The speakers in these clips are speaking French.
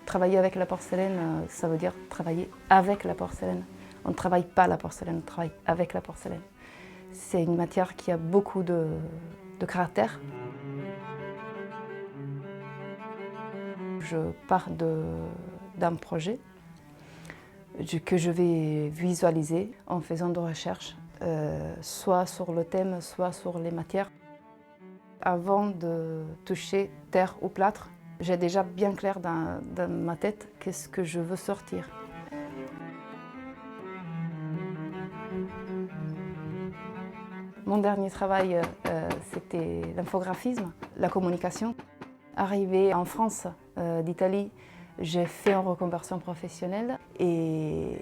Travailler avec la porcelaine, ça veut dire travailler avec la porcelaine. On ne travaille pas la porcelaine, on travaille avec la porcelaine. C'est une matière qui a beaucoup de caractère. Je pars d'un projet que je vais visualiser en faisant des recherches, soit sur le thème, soit sur les matières. Avant de toucher terre ou plâtre, j'ai déjà bien clair dans ma tête qu'est-ce que je veux sortir. Mon dernier travail, c'était l'infographisme, la communication. Arrivée en France d'Italie, j'ai fait une reconversion professionnelle et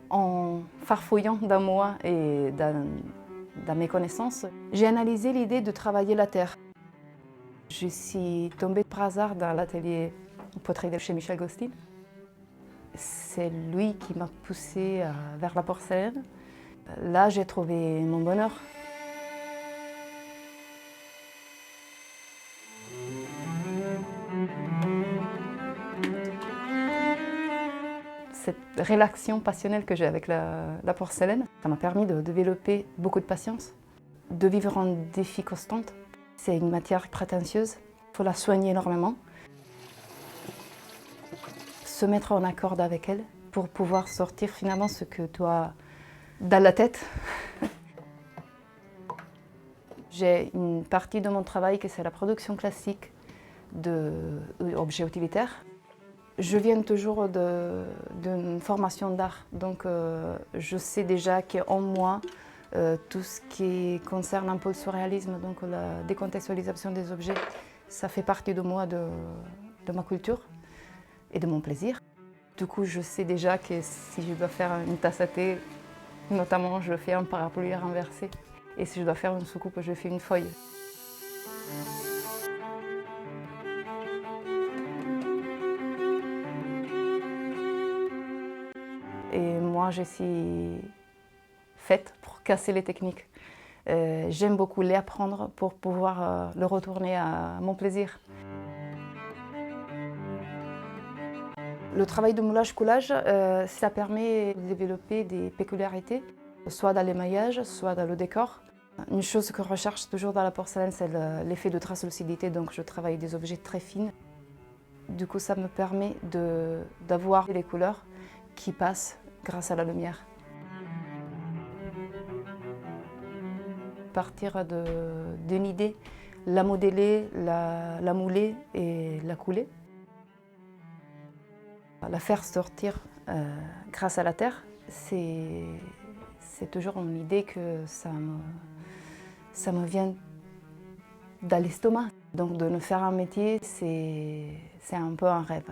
en farfouillant dans moi et dans mes connaissances, j'ai analysé l'idée de travailler la terre. Je suis tombée par hasard dans l'atelier poterie chez Michel Gostin. C'est lui qui m'a poussée vers la porcelaine. Là, j'ai trouvé mon bonheur. Cette relation passionnelle que j'ai avec la porcelaine, ça m'a permis de développer beaucoup de patience, de vivre en défi constante. C'est une matière prétentieuse, il faut la soigner énormément, se mettre en accord avec elle pour pouvoir sortir finalement ce que tu as dans la tête. J'ai une partie de mon travail que c'est la production classique d'objets utilitaires. Je viens toujours d'une formation d'art, donc je sais déjà qu'en moi, tout ce qui concerne un peu le surréalisme, donc la décontextualisation des objets, ça fait partie de moi, de ma culture et de mon plaisir. Du coup, je sais déjà que si je dois faire une tasse à thé, notamment, je fais un parapluie renversé. Et si je dois faire une soucoupe, je fais une feuille. Et moi, je suis faite pour casser les techniques. J'aime beaucoup les apprendre pour pouvoir le retourner à mon plaisir. Le travail de moulage-coulage, ça permet de développer des peculiarités, soit dans l'émaillage, soit dans le décor. Une chose que je recherche toujours dans la porcelaine, c'est l'effet de translucidité, donc je travaille des objets très fins. Du coup, ça me permet d'avoir des couleurs qui passent grâce à la lumière. Partir d'une idée, la modeler, la mouler et la couler. La faire sortir grâce à la terre, c'est toujours une idée que ça me vient dans l'estomac. Donc de ne faire un métier, c'est un peu un rêve.